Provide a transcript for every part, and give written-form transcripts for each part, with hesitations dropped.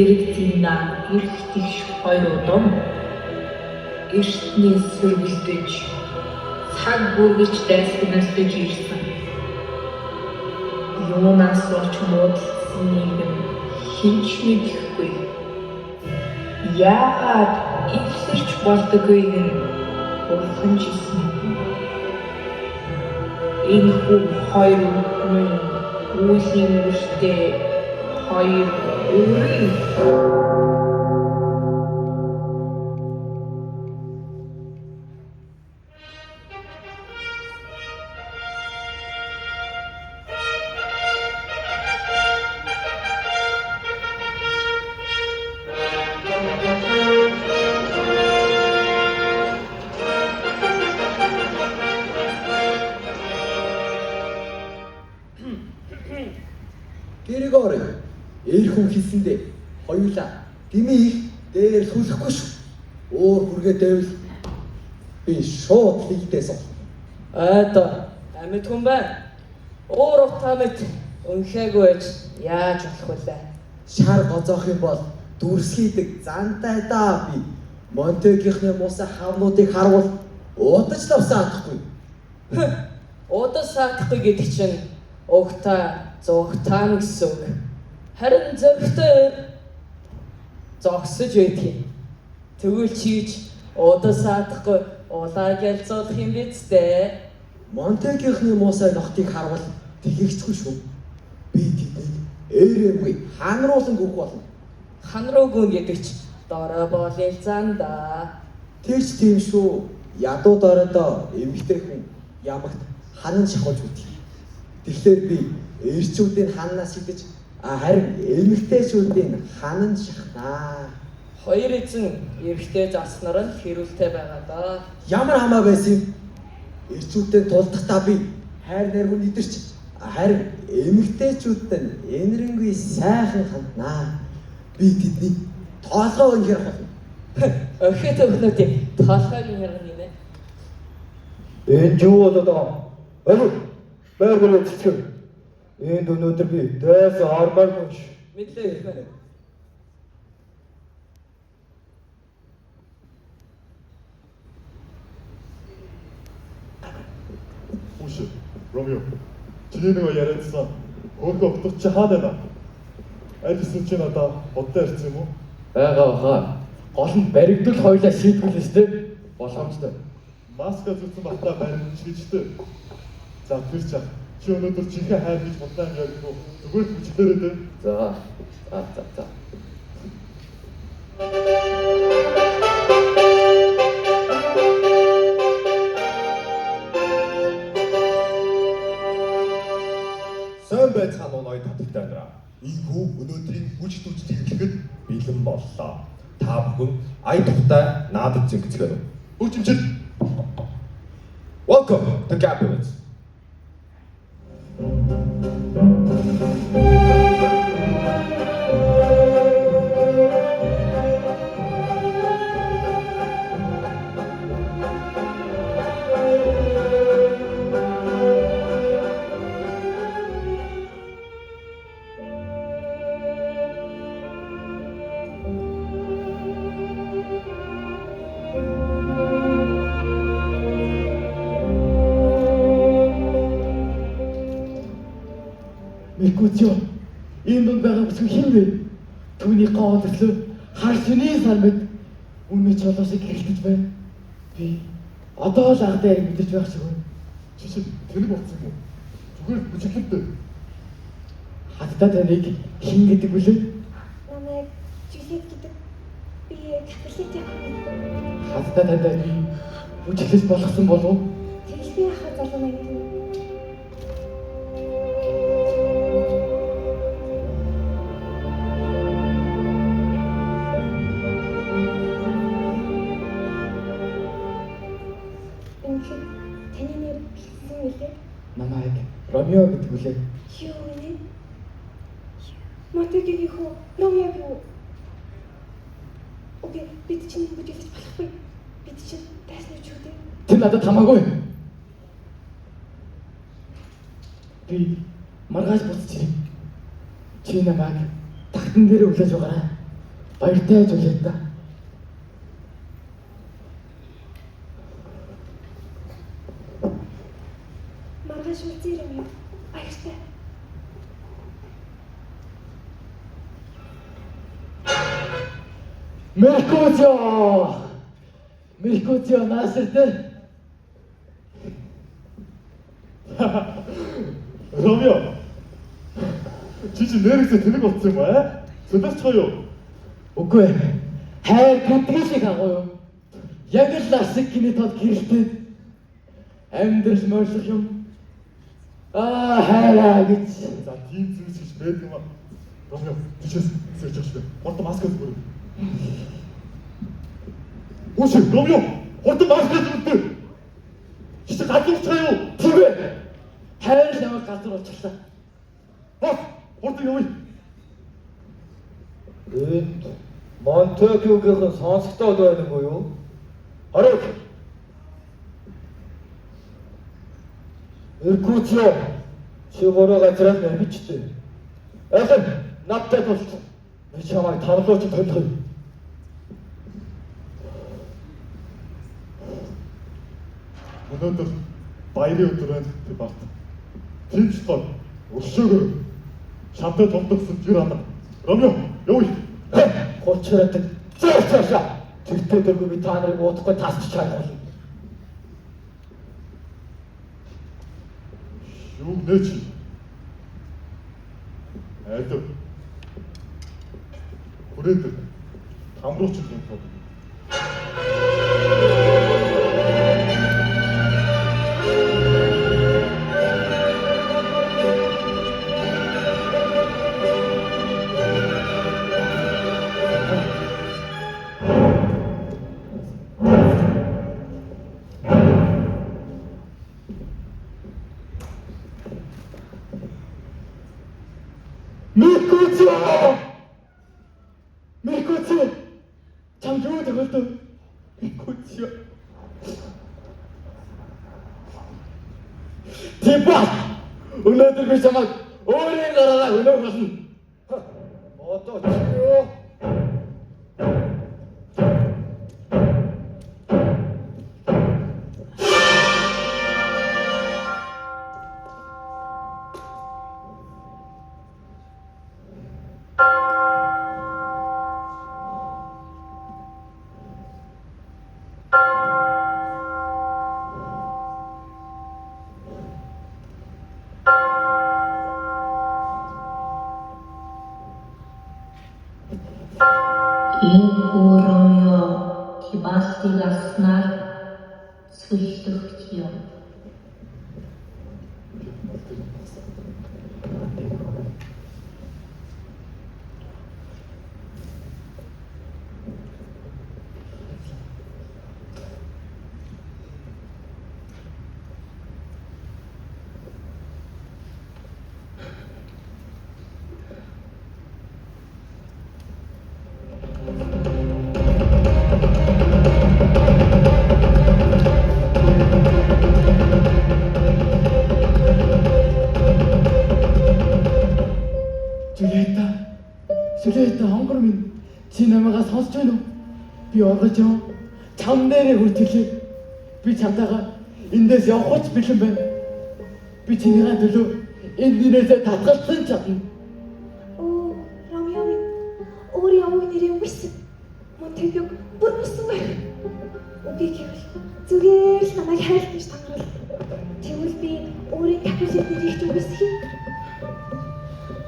Дэрэгдийн эрх тэгш хоёр удам эртний сэргэлдэж цаг бүргэж дайсагнасдаж ирсэн. Юунаас болж муудалцсныг нь хинч мэдэхгүй. Яагаад эвсэрч болдоггүйг нь бурхан ч хэлсэн. Энэ хүн хоёр хүн үеийн үртэй хоёр өөрийн Гэрэгори ээр хүн хэлсэндээ хоёулаа дэмий дээр сүлэхгүй шүү. Өөр хүргээ дэвэл би шууд хийдээс. Амьд хүн байна. Өөр утаа мэд өнхөөгүй байж яаж болох вэ? Шар гоцоох юм бол дүрслийдэг зантай даа би. Монтегийнхны муусаа хавнуудыг харуул удаж лавсаахгүй. Удаж саахгүй гэдэг чинь угтаа зогтаан гэсэн үг. Харин зөрөгтэй зогсож байдгийг. Тэгвэл чийж удаж саахгүй улааг ялцуулах юм биз дээ. Монтегийнхны муусаа нохтыг харуул тэгэгчгүй шүү. Би тэднийг ээрэмгүй ханруулан гүөх болно. Ханруугүй гэдэг чинь дорой болын занда. Тэгж тийм шүү. Ядуу доройдоо эмэгтэй хүн ямагт ханан шахуулж үтгий. Тэгэхээр би эрчүүдийн ханнаас шидэж харин эмэгтэйчүүдийн ханан шахнаа. Хоёр эзэн эрэгтэй зарснаар нь хэрүүлтэй байгаа да. Ямар хамаа байсан юм? Эрчүүдтэй тулдахдаа би хайр найргүй идэрч харин эмэгтэйчүүдтэй энэрэнгүй сайхан ханднаа. Би тэдний тоолгоо өнгөрөх болно. Өхөт өхнүүдийн тоолгойг ярих юм ээ. Энэ юу болоо? Бэргэл цэцэг. Энд өнөөдөр би дайс армаар мөч. Мэдлээ ирэх. Үгүй, Ромео. Чиний нэг яриадсан. Өөрөө өгдөг чи хаад байна? Аль эсвэл чи надаа боддоо ирсэн юм уу? Бага бага. Гол нь баригдвал хоёлаа шийдвэл өстэй боломжтой. Маска зүтсэн батаа байна чижтэй. За тэр чаа. Чи өнөөдөр чихээ хайр гэж бодлоо юм яг уу? Зүгээр л хүчлээрээ дээ. За. Сайн байцгаана уу ноёд татагтай нараа. Ийхүү өнөөдрийн хүч түвж тэглэхэд бэлэн боллоо. Та бүхэн ая тухтай наадад зөнгөцгөө. Үлчимчил. Welcome to Cabinet. Микүчо. Энэ дунд байгаа бүсгүй хин бэ? Түүний гоо төрлөө хар сүний сан мэд үнэ чолоосыг хэлтэж байна. Би одоо л анх дээр мэдэрч байх шиг байна. Чи тэнэг болсон юм уу? Зүгээр бүжиглэвдээ. Хадтаа таныг хин гэдэг үлээ? Намайг Жюлет гэдэг. Би католик хүн. Хадтаа танаа би бүжиглэж болгосон болов уу? Тэгэл би яхаа залуу маяг юм. Таны нэр хэлсэн үлээ? Намайг Ромео гэдэг үлээ. Юу вэ? Мотогийн хөө Ромео юу? Окей, бид чинь бүжиглэж болохгүй. Бид чинь дайсны ч үү? Тэр надад хамаагүй. Би маргааш буцчих. Чи намайг тагтан дээр үлээж байгаарай. Баяртай Жулиета. Маргааш үлзээр юм. Баяртай. Меркутио наасартай. Ромео. Чи нэрээсээ тэнэг болсон юм аа? Сөдөсч гоё юу? Үгүй ээ. Хайр гэдгийг шиг агуу юу? Яг л асыг гинэ тод гэрэлтэй. Амьдрал морьлох юм. Хайраа гэж. За тийм зүйлс гэж байдаг юм аа. Ромео, тийшээс сэрж өгч бэ. Хорт маскаа зүгээрэй. Үгүй Ромео, хорт маскаа зүгээрэй. Чи гадуурчаа юу? Тийм ээ. Хайр намайг газар очлаа. Хорт явъя. Энд Монтекиогийн сонсогдоод байна уу юу? Харин Меркутио чи өөрөө газраас нэмжтэй. Ахын надтай тулч би чамайг тавлууч төлөх юм. Өнөөдөр баярын өдөр байна би бат. Тэмцлээ. Өшөөгөр шамтай томдогсон жир ана. Ромео, явъя. Хурцраадаг. Цаашаа. Тэгтээ дөрөв би та нарыг уудахгүй тасч чадах юм. Юу нэ чи? Айдав. Хүрээдэг. Хамрууч юм бол. Меркутио! Чам юу төгөлдөө? Меркутио. Типа! Өнөөдөр би чамайг өөрийн гараараа өнөөх болно. Одоо чи юу? Энэхүү Ромео Тибастиг аснаар сүлдөх юм. Жулиета хонгор минь чи намайгаа сонсож байна уу? Би оргож юм. Чам нэрээ хүртэлээ. Би чамтайгаа эндээс явах ч бэлэн байна. Би чинийгаа төлөө энэ нэрээс татгалзсан чадна. Оо, Ромео минь өөрийн овог нэрээ үгүйсэн. Монтекиог бүр мөсөн байна. Үгүй гэвэл зүгээр л намайг хайлт гэж тангарал. Тэгвэл би өөрийн капитал нэрийг үгүйсэх юм.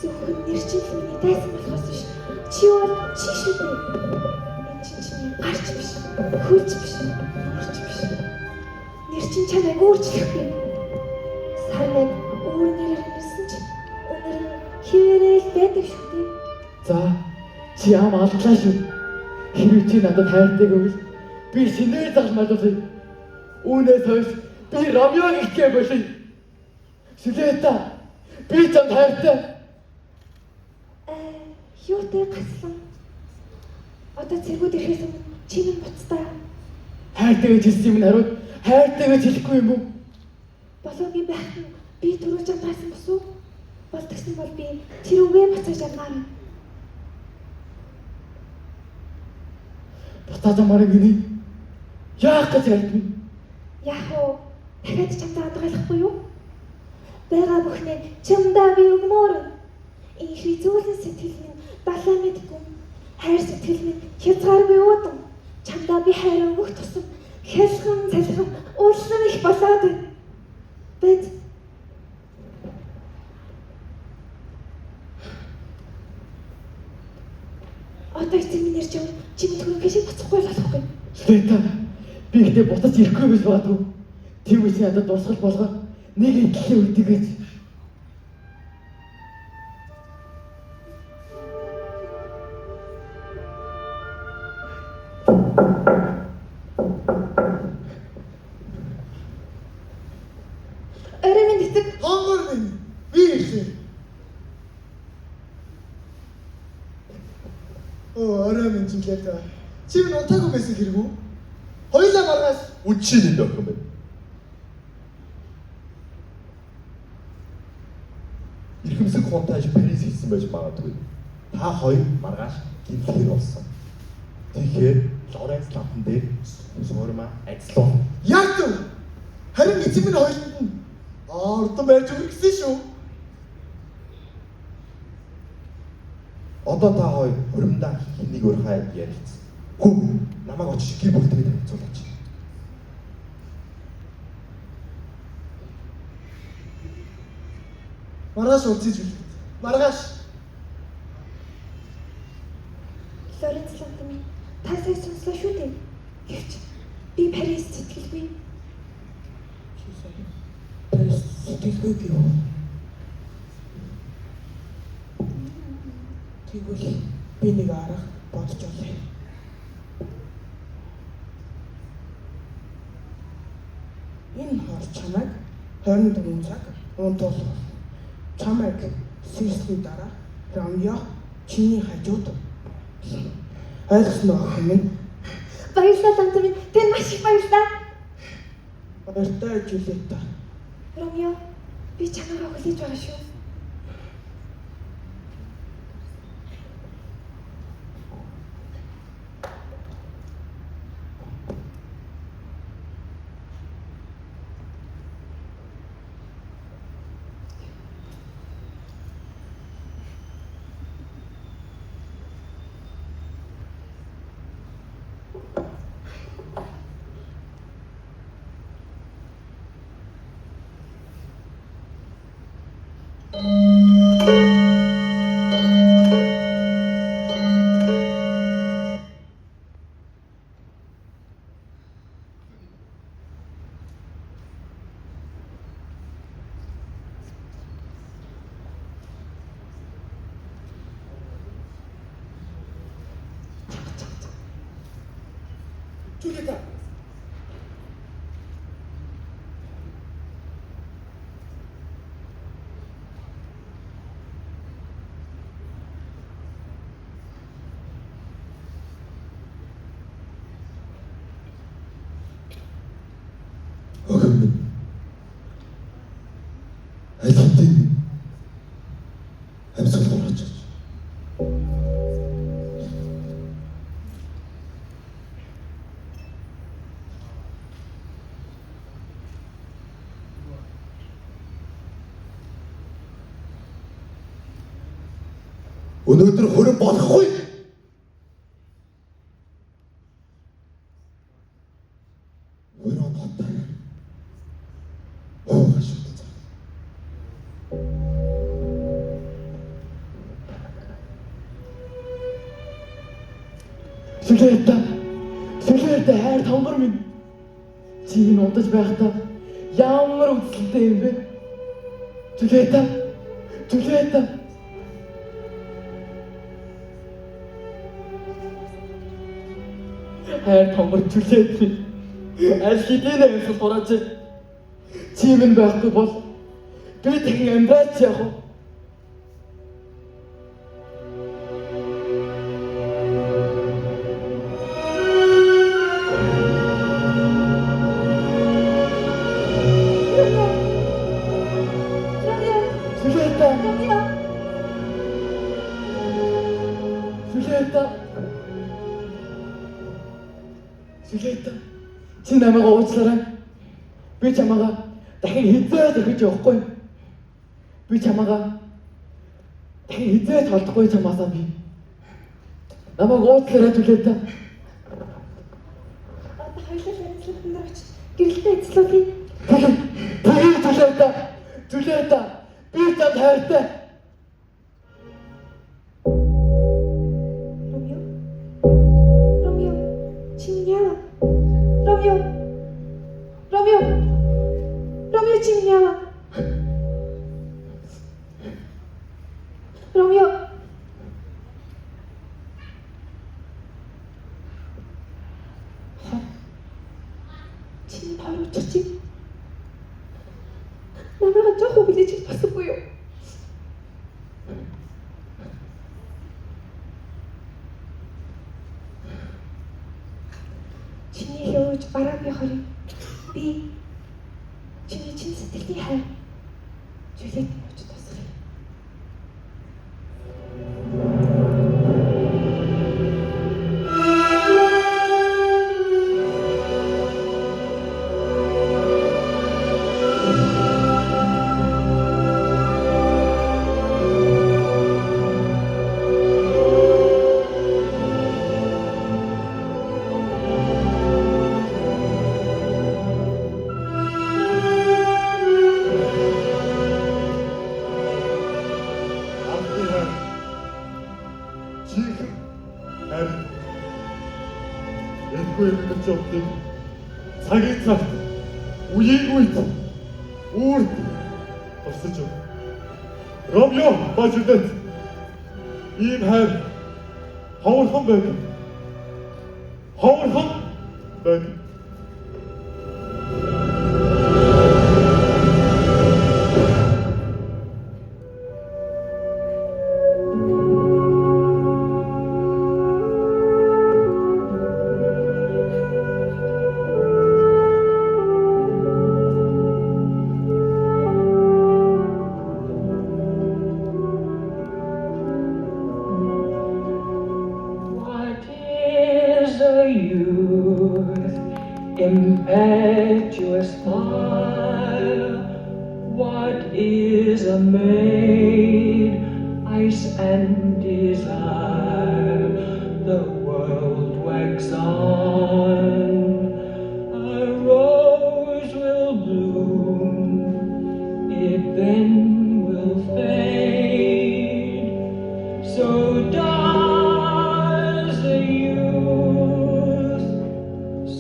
Зөвхөн нэр чинь миний дайсан болохоос биш. Чи бол чи шүү дээ. Энэ чинь чиний гарч биш, хөлж биш, нуурч биш. Нэр чинь чамайг өөрчлөхгүй. Сарнаг өөр нэрээр хэлсэн чинь өнөр нь хിവэрэл байдаг шүү дээ. За, чи ам алдлаа шүү. Хэрвээ чи надад хайртай гэвэл би шинээр загнуулъя. Үүнээс хойш би Ромео гэхээ болъё. Жулиета, би чамд хайртай. Юутай гаслан. Одоо цэргүүд ирэхээс өмнө чи минь буцтаа. Хайртай гэж хэлсэн юм хариуд хайртай гэж хэлэхгүй юм уу? Болоогийн байх нь би түрүү чамдаасан босуу. Болтгсон бол би тэр үгээ буцааж явнаар. Буцааж амаараа гинэ. Яах гэж ярьдэн? Яах вэ? Дахиад чамтай хадгалахгүй юу? Бага бүхнээ чамдаа би өгмөр. Инхри зүйлэн сэтгэл минь далаа мэдгүй. Хайр сэтгэл минь хязгааргүй уудан. Чамдаа би хайр өгөх тусам хялхан залхам уурлан их болоод байна. Бэд одоо эцэг минь ярьж байгаа чимээ түрүүгээ шиг буцахгүй болохгүй. Лета би ихтэй буцаж ирэхгүй байж магадгүй. Тийм үгүй надад дурсгал болгоо. Нэг итгэл үлдээгэж. Орой минь эцэг Хонгор минь би ирлээ. Орой минь жилээд. Чи минь унтаагүй байсан хэрэг үү? Хоёлаа маргаас Үчиний документ. Ирхэмсэг хунтааж Парис хийсэн байж магадгүй. Та хоёр маргааш гинхэр болсон. Тэгэхээр Лоренц лампан дээр суурмаа ажиллав. яг зөв. Харин эцэг минь хоёуланд нь ордон барьж өгөх гэсэн шүү. Одоо та хоёр хуримдаа хэнийг урхаа ярилцсан. Хүү намайг очиж гэр бүлтэйгээ танилцуулаач. Маргааш уулзъя зүйл. Маргааш. Лоренц лампын та сая сонслоо шүү дээ. Гэвч би Парис сэтгэлгүй. Сэтгэлгүй гэв. Тэгвэл би нэг арга бодож олъё. Энэ хор чамайг 24 цаг унтуулах. Чамайг сэрсний дараа Ромео чиний хажууд ойлгосноо охин минь. Баярлалаа тантаа минь. Тэн маш их баярлалаа. Баяртай Жулиета. Ромео, би чамайг хүлээж байгаа шүү. Жулиета. Охин минь. Айлтын амьсгал гаргаж. Өнөөдөр хөрөн болохгүй. Хөрөн хоттой. Хоогош. Сүлээрдэ хайр тонгор минь. Чи энэ унтаж байхдаа ямар үзэлтэй юм бэ? Жулиета. Хайр тонгор Жулиет минь. Аль хэдийн амьсгал хурааж чи минь байхгүй бол би дахин амьдраач яах вэ? Жүлээд чи намайг уучлаарай. Би чамайгаа дахин хизээ зөргиж явахгүй. Би чамайгаа дахин хизээ толдохгүй чамаасаа би. Намайг уучлаарай Жүлээд. Одоо хоёулаа ажиллах нар очиж гэрэлтэй ажиллуулъя. Жүлээд би чамд хайртай. Ромео, чи минь яава? Ромео, чи минь яава? Ромео. Чи парууч чи. Намайг жоох хүлээж басгүй юу? Чиний хөөж бараагийн хориг. Би чиний чин сэтгэлийн хайр. Жүлээд мууч тосгоё. Цагийн цагт үеийг үед үрд тусаж өг. Ромео ба Жүлээд ийм хайр ховорхон байдаг. Ховорхон байдаг. Impetuous fire, what is a maid? Ice and desire, the world wags on. A rose will bloom, it then will fade. So does the youth,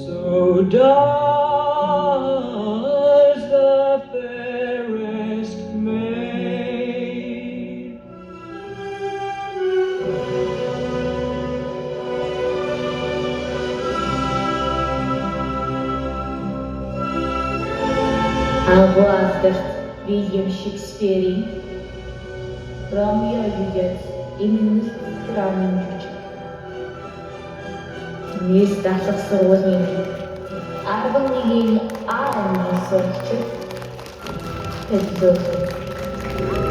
so does the fairest maid. Авторт Вильям Шекспирийн Ромео и Юлиет эмгэнэлт драмын жүжиг. Нийс дахлах сургуулийн 11-ийн А онгийн сурагч төлөвлөсөн.